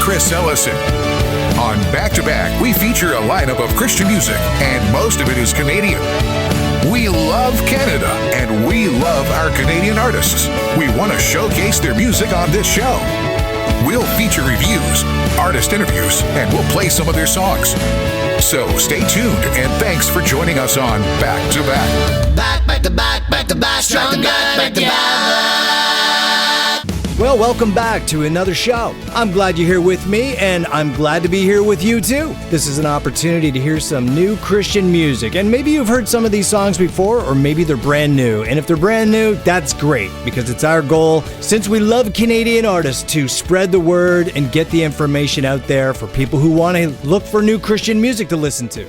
Ellison. On Back to Back, we feature a lineup of Christian music, and most of it is Canadian. We love Canada, and we love our Canadian artists. We want to showcase their music on this show. We'll feature reviews, artist interviews, and we'll play some of their songs. So stay tuned, and thanks for joining us on Back to Back. Back to back, stronger back to back. Well, welcome back to another show. I'm glad you're here with me, and I'm glad to be here with you too. This is an opportunity to hear some new Christian music, and maybe you've heard some of these songs before, or maybe they're brand new. And if they're brand new, that's great, because it's our goal, since we love Canadian artists, to spread the word and get the information out there for people who want to look for new Christian music to listen to.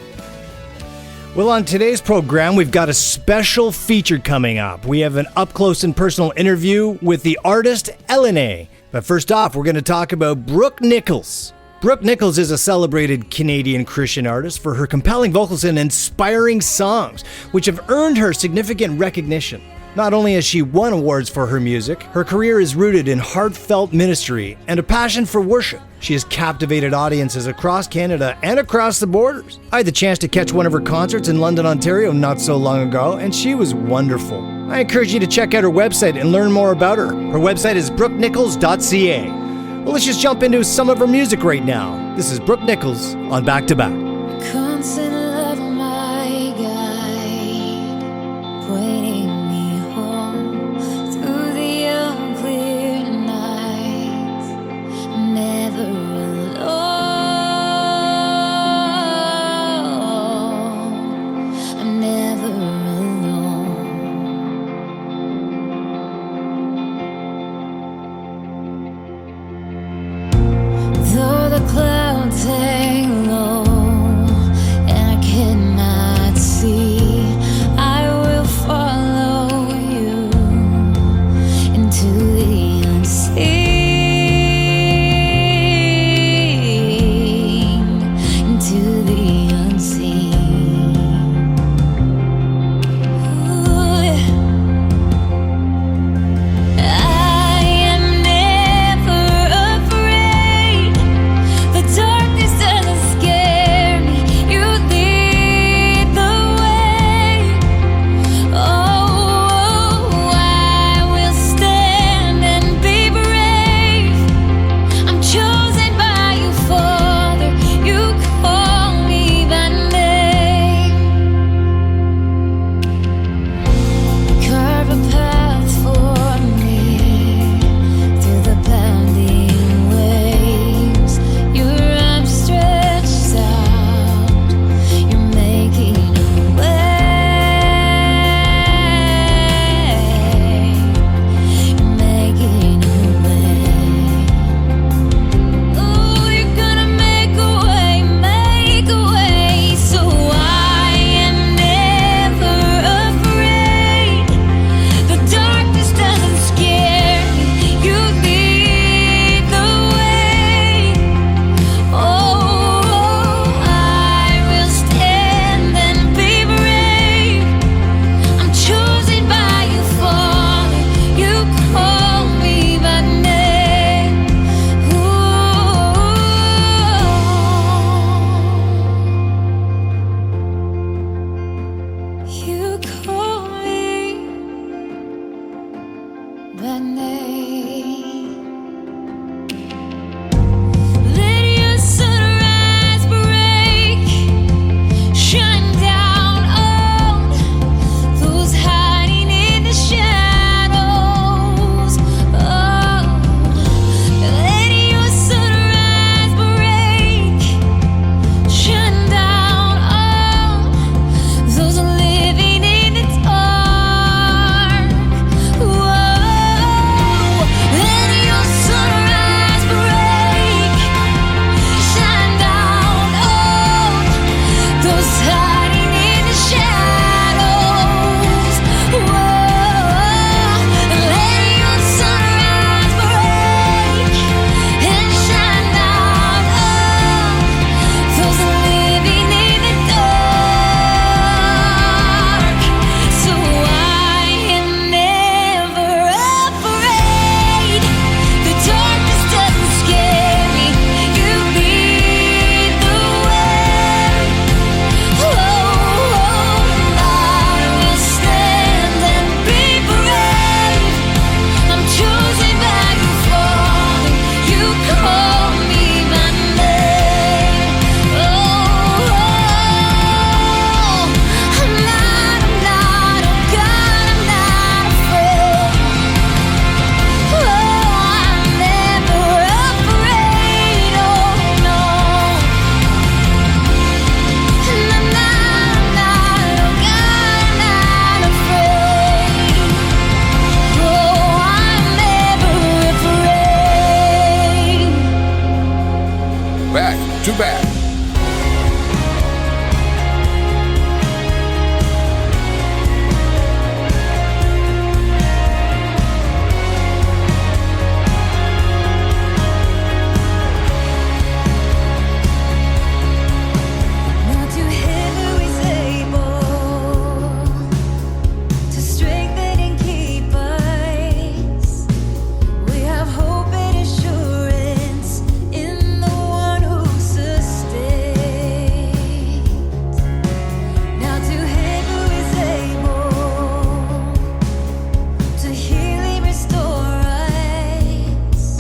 Well, on today's program, we've got a special feature coming up. We have an up-close and personal interview with the artist Ellison. But first off, we're going to talk about Brooke Nichols. Brooke Nichols is a celebrated Canadian Christian artist for her compelling vocals and inspiring songs, which have earned her significant recognition. Not only has she won awards for her music, her career is rooted in heartfelt ministry and a passion for worship. She has captivated audiences across Canada and across the borders. I had the chance to catch one of her concerts in London, Ontario not so long ago, and she was wonderful. I encourage you to check out her website and learn more about her. Her website is brookenichols.ca. Well, let's just jump into some of her music right now. This is Brooke Nichols on Back to Back. Constant love, my guide, pointing me home through the unclear nights, never alone, I'm never alone. Though the clouds hang low and I to back. Not to him who is able to strengthen and keep us. We have hope and assurance in the one who sustains. Now to him who is able to heal and restore us.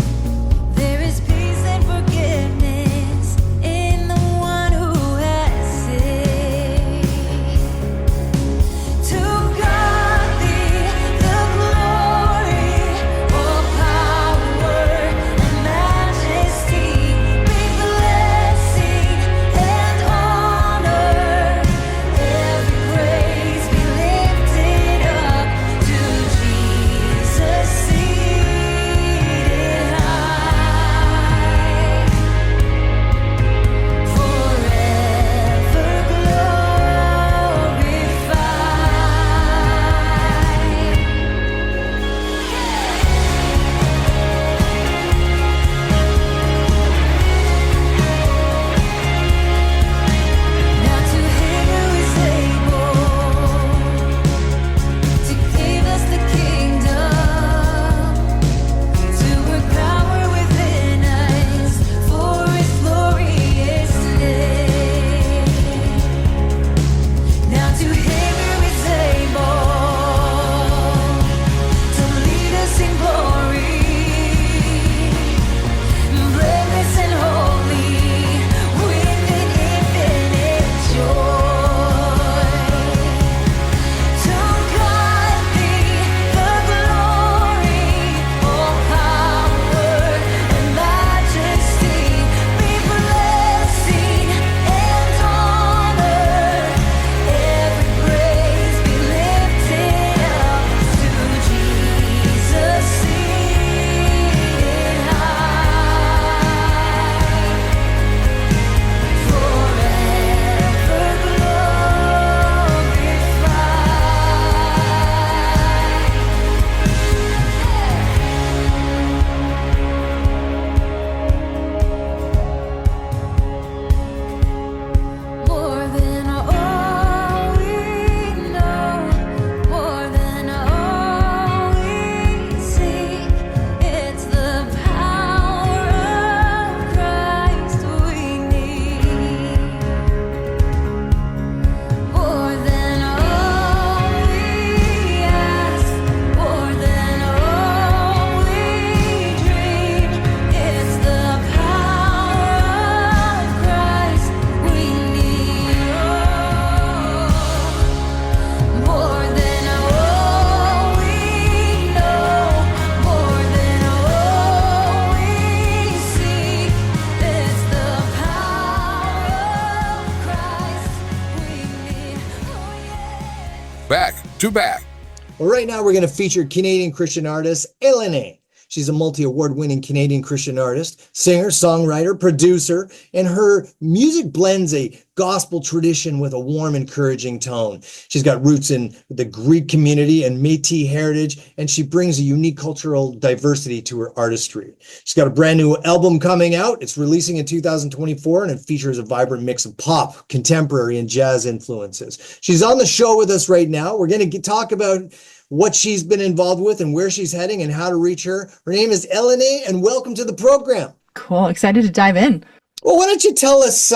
There is peace and forgiveness in the one who has saved. To God be the glory, all power and majesty, big blessing and honor. Every praise be lifted up to Jesus seated high, forever glorified. Now to him who is able to give us the kingdom, to work power within us for his glorious name. Now to him who is able to lead us in glory, blameless and holy, with an infinite joy. To God be the glory, all power and majesty, be blessing and honor. Every praise be lifted up to Jesus seated high, forever glorified. More than all we know, more than all we seek, it's the power of Christ we need. More than all we ask, more than all we dream, it's the power of Christ we need. More than all we know, more than all we seek, it's the power of Christ we need. Oh yeah. Back to back. Well, right now we're going to feature Canadian Christian artist Ellison. She's a multi-award-winning Canadian Christian artist, singer, songwriter, producer, and her music blends a gospel tradition with a warm, encouraging tone. She's got roots in the Greek community and Métis heritage, and she brings a unique cultural diversity to her artistry. She's got a brand new album coming out. It's releasing in 2024, and it features a vibrant mix of pop, contemporary, and jazz influences. She's on the show with us right now. We're going to talk about what she's been involved with and where she's heading and how to reach her. Her name is Ellison, and welcome to the program. Cool. Excited to dive in. Well, why don't you tell us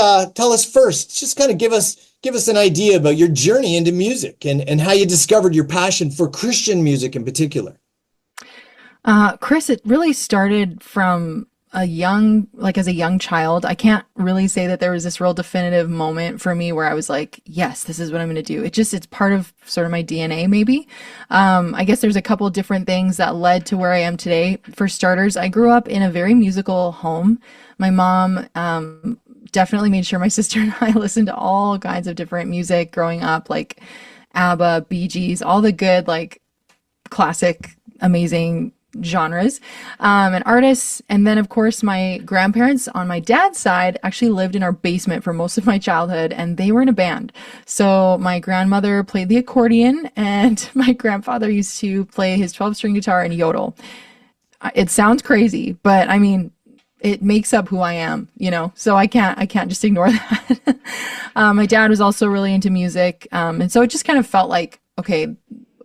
first, just kind of give us an idea about your journey into music and how you discovered your passion for Christian music in particular. Chris, it really started from as a young child. I can't really say that there was this real definitive moment for me where I was like, yes, this is what I'm going to do. It's part of sort of my DNA, maybe. I guess there's a couple different things that led to where I am today. For starters, I grew up in a very musical home. My mom, definitely made sure my sister and I listened to all kinds of different music growing up, like ABBA, Bee Gees, all the good, like classic, amazing genres and artists. And then, of course, my grandparents on my dad's side actually lived in our basement for most of my childhood, and they were in a band. So my grandmother played the accordion, and my grandfather used to play his 12-string guitar and yodel. It sounds crazy, but I mean, it makes up who I am, so I can't just ignore that. My dad was also really into music. And so it just kind of felt like, okay,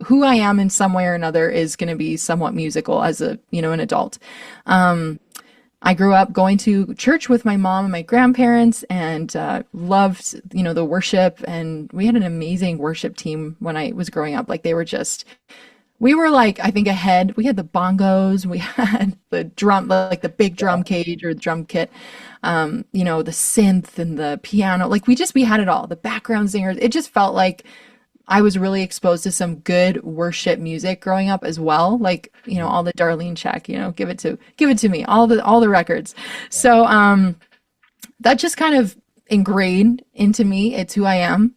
who I am in some way or another is going to be somewhat musical as an adult. I grew up going to church with my mom and my grandparents and loved, the worship. And we had an amazing worship team when I was growing up. Like we were like, I think ahead. We had the bongos, we had the drum, like the big drum cage or drum kit, the synth and the piano. Like we had it all. The background singers. It just felt like I was really exposed to some good worship music growing up as well. Like, all the Darlene Check, give it to me, all the records. So, that just kind of ingrained into me. It's who I am.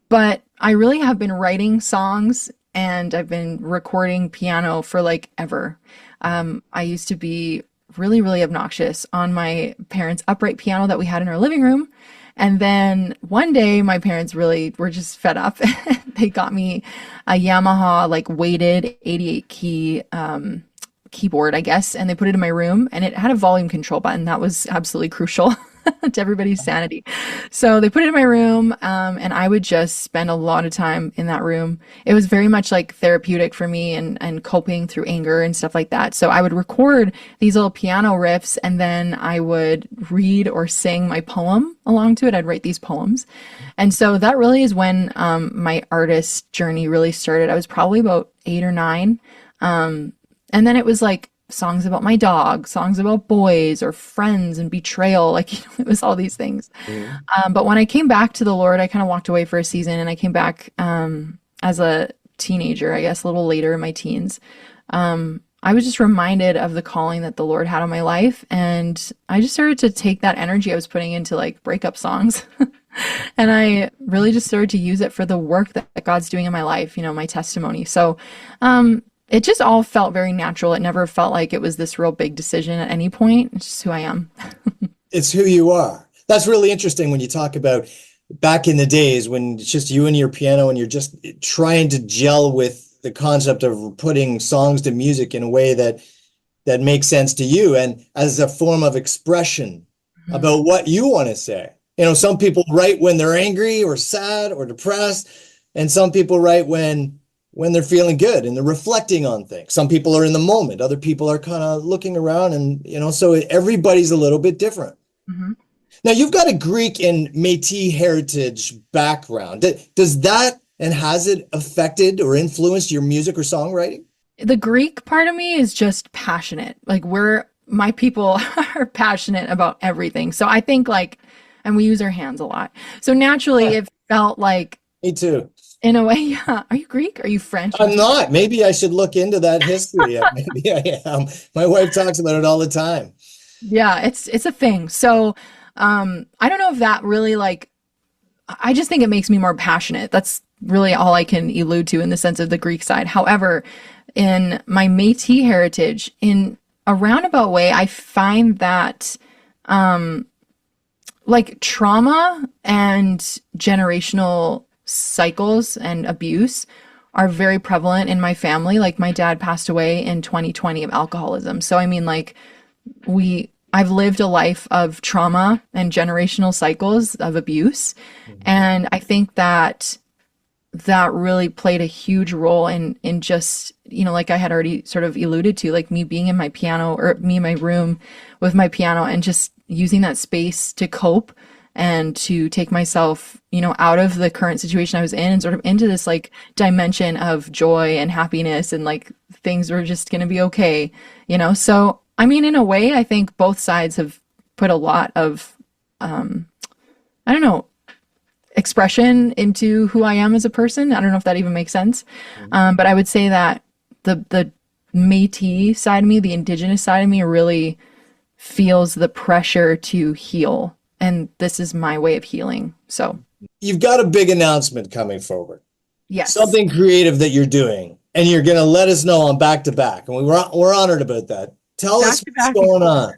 But I really have been writing songs and I've been recording piano for like ever. I used to be really, really obnoxious on my parents' upright piano that we had in our living room. And then one day my parents really were just fed up. They got me a Yamaha like weighted 88 key keyboard, I guess, and they put it in my room and it had a volume control button. That was absolutely crucial to everybody's sanity. So they put it in my room and I would just spend a lot of time in that room. It was very much like therapeutic for me and coping through anger and stuff like that. So I would record these little piano riffs and then I would read or sing my poem along to it. I'd write these poems. And so that really is when my artist journey really started. I was probably about 8 or 9. And then it was like songs about my dog, songs about boys or friends and betrayal. Like, it was all these things. But when I came back to the Lord, I kind of walked away for a season and I came back as a teenager, I guess, a little later in my teens. I was just reminded of the calling that the Lord had on my life. And I just started to take that energy I was putting into like breakup songs. And I really just started to use it for the work that God's doing in my life, my testimony. So, it just all felt very natural. It never felt like it was this real big decision at any point. It's just who I am. It's who you are. That's really interesting when you talk about back in the days when it's just you and your piano and you're just trying to gel with the concept of putting songs to music in a way that makes sense to you and as a form of expression about what you want to say. Some people write when they're angry or sad or depressed, and some people write when they're feeling good and they're reflecting on things. Some people are in the moment. Other people are kind of looking around and, so everybody's a little bit different. Now you've got a Greek and Métis heritage background. Does that and has it affected or influenced your music or songwriting? The Greek part of me is just passionate. Like my people are passionate about everything. So I think and we use our hands a lot. So naturally it felt like. Me too. In a way, yeah. Are you Greek? Are you French? I'm not. Maybe I should look into that history. Maybe I am. My wife talks about it all the time. Yeah, it's a thing. So I don't know if that really I just think it makes me more passionate. That's really all I can allude to in the sense of the Greek side. However, in my Métis heritage, in a roundabout way, I find that trauma and generational cycles and abuse are very prevalent in my family. Like my dad passed away in 2020 of alcoholism. So I mean, I've lived a life of trauma and generational cycles of abuse. And I think that really played a huge role in just, like I had already sort of alluded to, like me being in my piano or me in my room with my piano and just using that space to cope and to take myself, out of the current situation I was in and sort of into this dimension of joy and happiness and things were just going to be okay, So, I mean, in a way, I think both sides have put a lot of, expression into who I am as a person. I don't know if that even makes sense. But I would say that the Métis side of me, the indigenous side of me really feels the pressure to heal. And this is my way of healing. So you've got a big announcement coming forward. Yes. Something creative that you're doing. and you're going to let us know on back to back. And we're honored about that. Tell Back us to what's back. going on.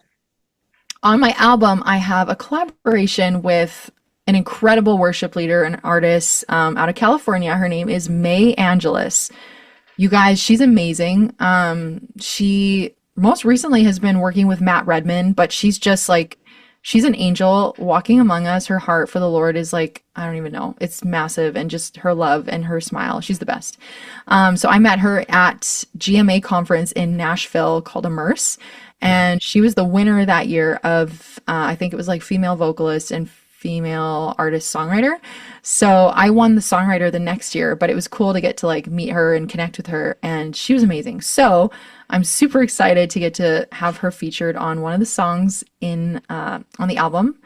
On my album, I have a collaboration with an incredible worship leader and artist out of California. Her name is May Angelus. You guys, she's amazing. She most recently has been working with Matt Redman, but she's just like, she's an angel walking among us. Her heart for the Lord is like, I don't even know. It's massive. And just her love and her smile. She's the best. So I met her at GMA conference in Nashville called Immerse. And she was the winner that year of, I think it was like female vocalist and female artist songwriter. So I won the songwriter the next year, but it was cool to get to like meet her and connect with her, and she was amazing. So I'm super excited to get to have her featured on one of the songs in on the album.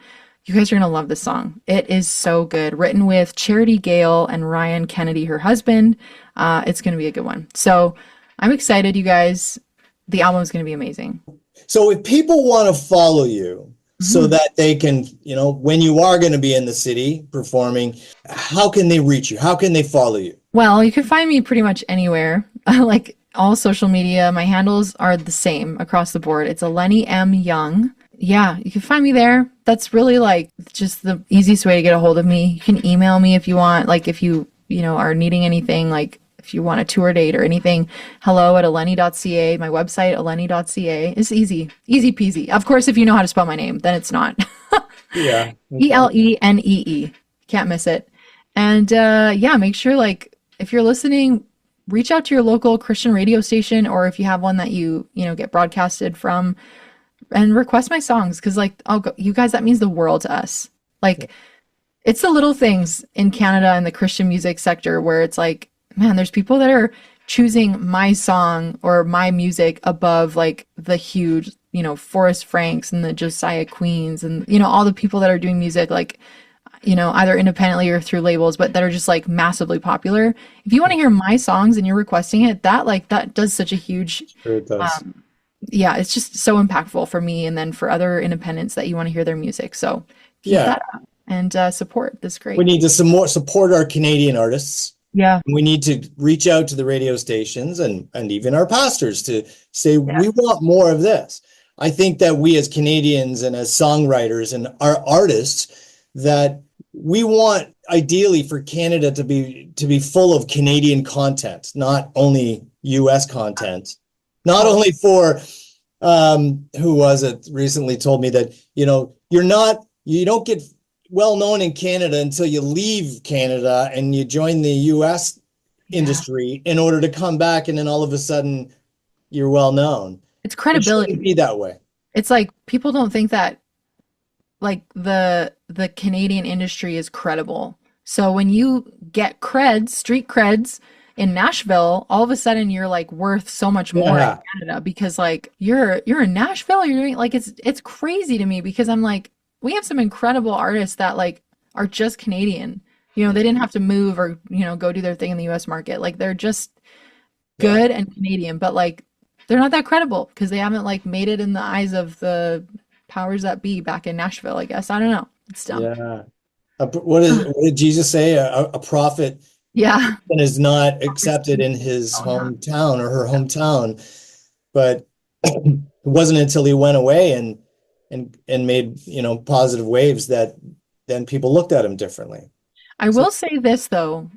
You guys are gonna love this song. It is so good. Written with Charity Gale and Ryan Kennedy, her husband. It's gonna be a good one. So I'm excited, you guys. The album is gonna be amazing. So if people want to follow you so that they can, when you are going to be in the city performing, how can they reach you? How can they follow you? Well, you can find me pretty much anywhere, like all social media. My handles are the same across the board. It's Eleni M. Young. Yeah, you can find me there. That's really like just the easiest way to get a hold of me. You can email me if you want, like if you are needing anything, like if you want a tour date or anything, hello@eleni.ca. My website, eleni.ca. It's easy peasy. Of course, if you know how to spell my name, then it's not. Yeah. Elenee. Can't miss it. And yeah, make sure like if you're listening, reach out to your local Christian radio station, or if you have one that you get broadcasted from, and request my songs, because like you guys, that means the world to us. Like it's the little things in Canada and the Christian music sector where it's like, man, there's people that are choosing my song or my music above like the huge, Forrest Franks and the Josiah Queens and, all the people that are doing music like, either independently or through labels, but that are just like massively popular. If you want to hear my songs and you're requesting it, that does such a huge, Sure it does. yeah, it's just so impactful for me and then for other independents that you want to hear their music. So keep that up and support this great. We need to support our Canadian artists. Yeah. We need to reach out to the radio stations and even our pastors to say, we want more of this. I think that we as Canadians and as songwriters and our artists, that we want ideally for Canada to be full of Canadian content, not only US content, not only for, who was it recently told me that, you don't get well known in Canada until you leave Canada and you join the US industry in order to come back, and then all of a sudden you're well known. It's credibility. It shouldn't be that way. It's like people don't think that like the Canadian industry is credible. So when you get street creds in Nashville, all of a sudden you're like worth so much more in Canada because like you're in Nashville, you're doing like it's crazy to me because I'm like, we have some incredible artists that like are just Canadian. They didn't have to move or, go do their thing in the US market. Like they're just good and Canadian, but like they're not that credible because they haven't like made it in the eyes of the powers that be back in Nashville, I guess. I don't know. It's dumb. Yeah. What did Jesus say? A prophet is not accepted in his hometown or her hometown. But it wasn't until he went away and made, positive waves that then people looked at him differently. I will say this though,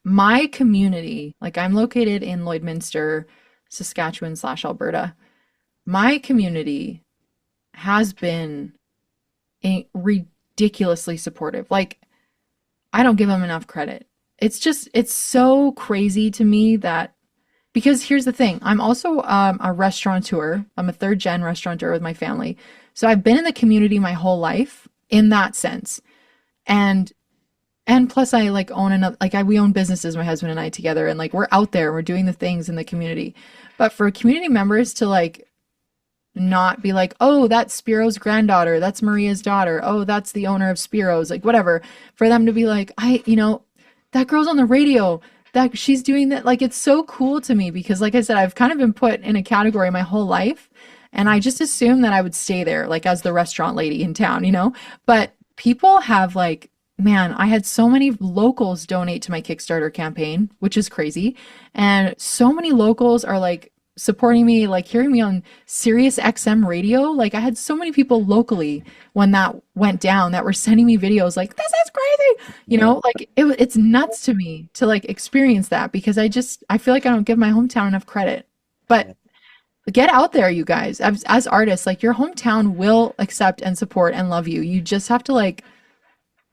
my community, like I'm located in Lloydminster, Saskatchewan / Alberta. My community has been ridiculously supportive. Like I don't give them enough credit. It's so crazy to me that, because here's the thing, I'm also a restaurateur. I'm a third gen restaurateur with my family. So I've been in the community my whole life in that sense. And plus I like own we own businesses, my husband and I together, and like we're out there, we're doing the things in the community. But for community members to like not be like, oh, that's Spiro's granddaughter, that's Maria's daughter, oh, that's the owner of Spiro's, like whatever, for them to be like, that girl's on the radio, that she's doing that, like it's so cool to me because like I said, I've kind of been put in a category my whole life. And I just assumed that I would stay there, like as the restaurant lady in town, but people have like man, I had so many locals donate to my Kickstarter campaign, which is crazy. And so many locals are like supporting me, like hearing me on Sirius XM radio. Like I had so many people locally when that went down that were sending me videos like, this is crazy. You know, like it's nuts to me to like experience that because I feel like I don't give my hometown enough credit. But get out there, you guys. As artists, like your hometown will accept and support and love you. You just have to like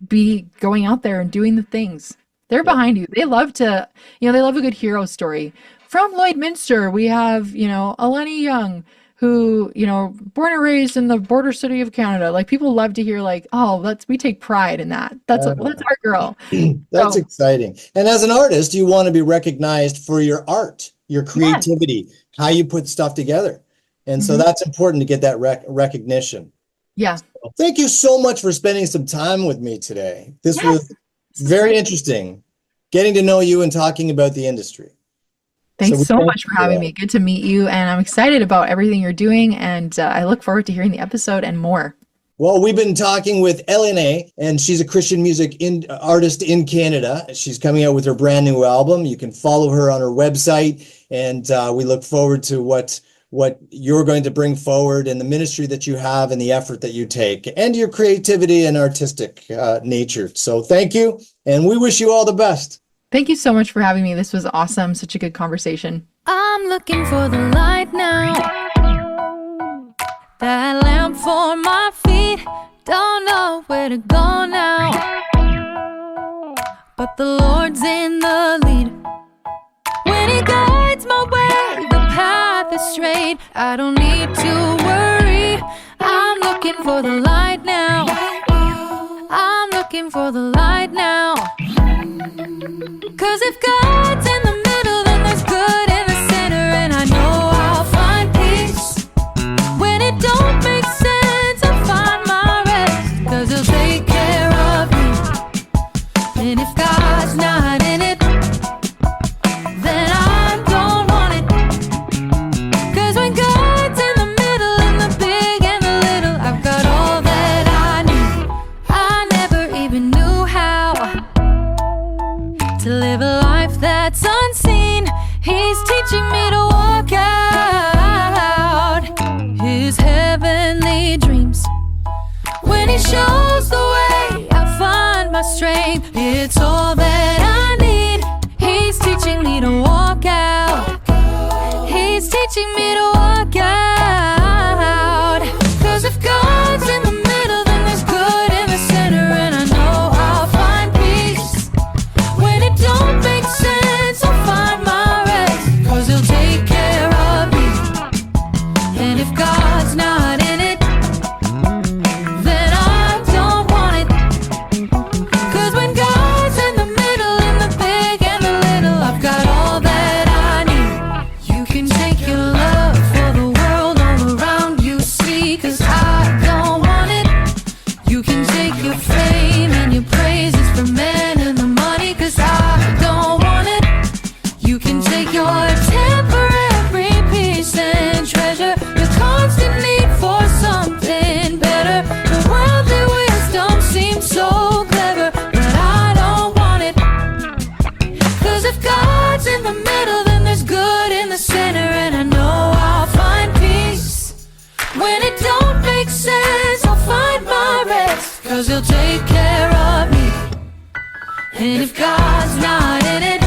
be going out there and doing the things. They're behind you. They love to, they love a good hero story. From Lloydminster, we have, Eleni Young, who, born and raised in the border city of Canada. Like people love to hear like, oh, we take pride in that. That's our girl. That's So, exciting. And as an artist, you want to be recognized for your art, your creativity, how you put stuff together. And so that's important to get that recognition. yeah. Thank you so much for spending some time with me today. This was very interesting, getting to know you and talking about the industry. Thanks so thank much for you having me. Good to meet you. And I'm excited about everything you're doing. And I look forward to hearing the episode and more. Well, we've been talking with Ellison, and she's a Christian music artist in Canada. She's coming out with her brand new album. You can follow her on her website, and we look forward to what you're going to bring forward and the ministry that you have and the effort that you take and your creativity and artistic nature. So thank you, and we wish you all the best. Thank you so much for having me. This was awesome. Such a good conversation. I'm looking for the light now. That lamp for my feet. Don't know where to go now. But the Lord's in the lead. When He guides my way, the path is straight. I don't need to worry. I'm looking for the light now. I'm looking for the light now. 'Cause if God's in the middle, then there's good in the center, and I know I'll find peace. When it don't make sense, I'll find my rest, 'cause He'll take care of me. And if God's not in it, then I don't want it. 'Cause when God's in the middle, in the big and the little, I've got all that I need. I never even knew how to live a life that's unseen. He's teaching me to walk out His heavenly dreams. When He shows the way, I find my strength. It's all that I need. He's teaching me to walk out. He's teaching me to walk out. 'Cause if God's in the middle, then there's good in the center, and I know I'll find peace. When it don't make sense, I'll find my rest, 'cause He'll take care of me. And if God's not in it, then I don't want it. 'Cause when God's in the middle, in the big and the little, I've got all that I need. You can take your love for the world all around you, see, 'cause I don't want it. You can take your fame and your praises for men and the money, 'cause I don't want it. You can take your temporary peace and treasure, your constant need for something better. The worldly wisdom seems so clever, but I don't want it. 'Cause if God's in the middle, then there's good in the center, and I know I'll find peace. When it don't make sense, I'll find my rest, 'cause He'll take care of me. And if God's not in it,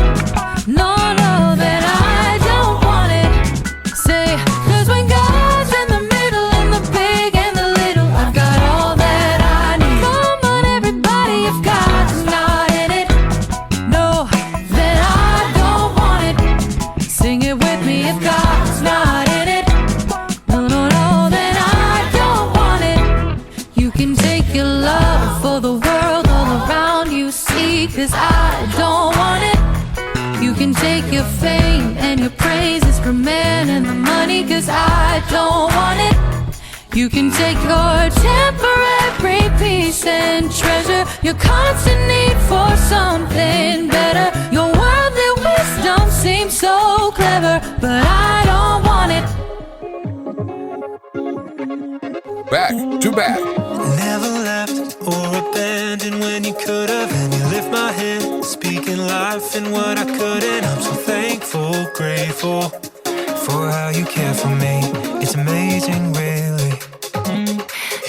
no, then I don't want it. Say, 'cause when God's in the middle, in the big and the little, I've got all that I need. Come on, everybody, if God's not in it, no, then I don't want it. Sing it with me, if God's not in it, no, then I don't want it. You can take your love for the world all around you, see, 'cause I don't want it. You can take your fame and your praises for men and the money, 'cause I don't want it. You can take your temporary peace and treasure, your constant need for something better. Your worldly wisdom seems so clever, but I don't want it. Back to back. Never left or abandoned when you could have, and you lift my hand, speaking life in what I couldn't. I'm so thankful, grateful for how you care for me. It's amazing, really.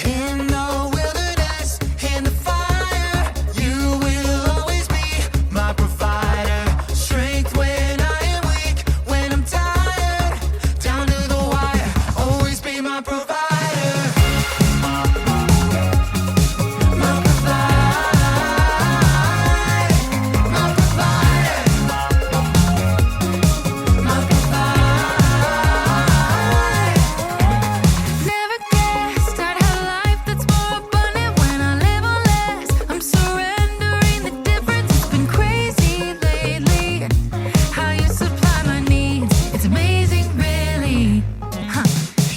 In the wilderness, in the fire, you will always be my provider. Strength when I am weak, when I'm tired, down to the wire, always be my provider. Never guessed I'd have a life that's more abundant when I live on less. I'm surrendering the difference. It's been crazy lately. How you supply my needs. It's amazing, really.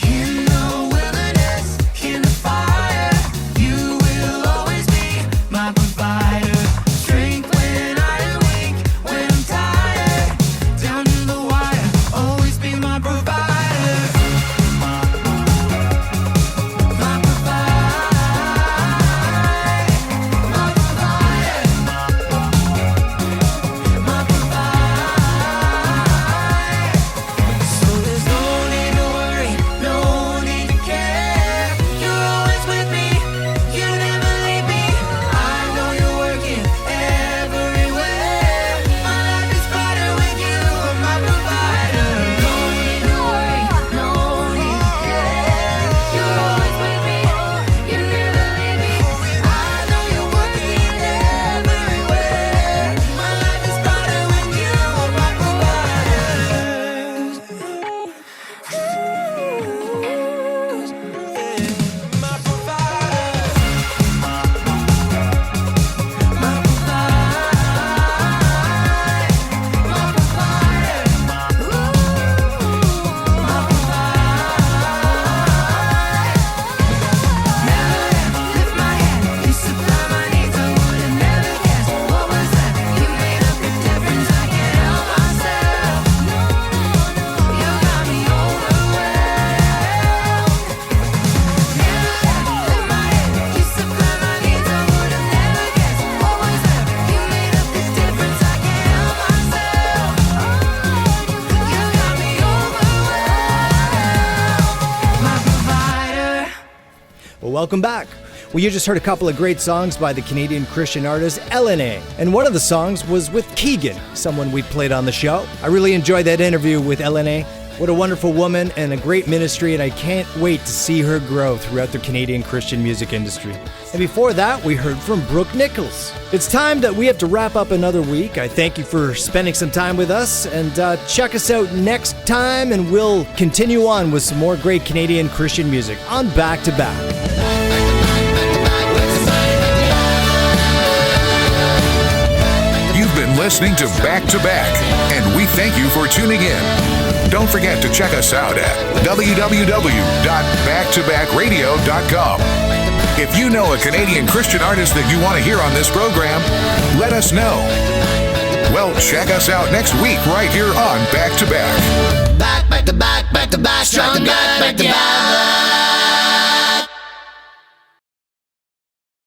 In the wilderness, in the fire, you will always be my provider. Strength when I am weak, when I'm tired, down to the wire, always be my provider. So there's no need to worry, no need to care. You're always with me, you never leave me. I know you're working everywhere. My life is brighter when you are my provider. No need to worry, no need to care. You're always with me, you never leave me. I know you're working everywhere. My life is brighter when you are my provider. My provider. Lift my hand, you supply my needs. I would have never guessed. What was that? You made up the difference. I can't help myself. You got me overwhelmed. Lift my hand, you supply my needs. I would have never guessed. What was that? You made up the difference. I can't help myself. You got me overwhelmed. My provider. Well, welcome back. Well, you just heard a couple of great songs by the Canadian Christian artist Ellison, and one of the songs was with Keegan, someone we played on the show. I really enjoyed that interview with Ellison. What a wonderful woman and a great ministry, and I can't wait to see her grow throughout the Canadian Christian music industry. And before that, we heard from Brooke Nichols. It's time that we have to wrap up another week. I thank you for spending some time with us, and check us out next time, and we'll continue on with some more great Canadian Christian music on Back to Back. You've been listening to Back to Back, and we thank you for tuning in. Don't forget to check us out at www.backtobackradio.com. If you know a Canadian Christian artist that you want to hear on this program, let us know. Well, check us out next week right here on Back to Back. Back to back, strong back to back.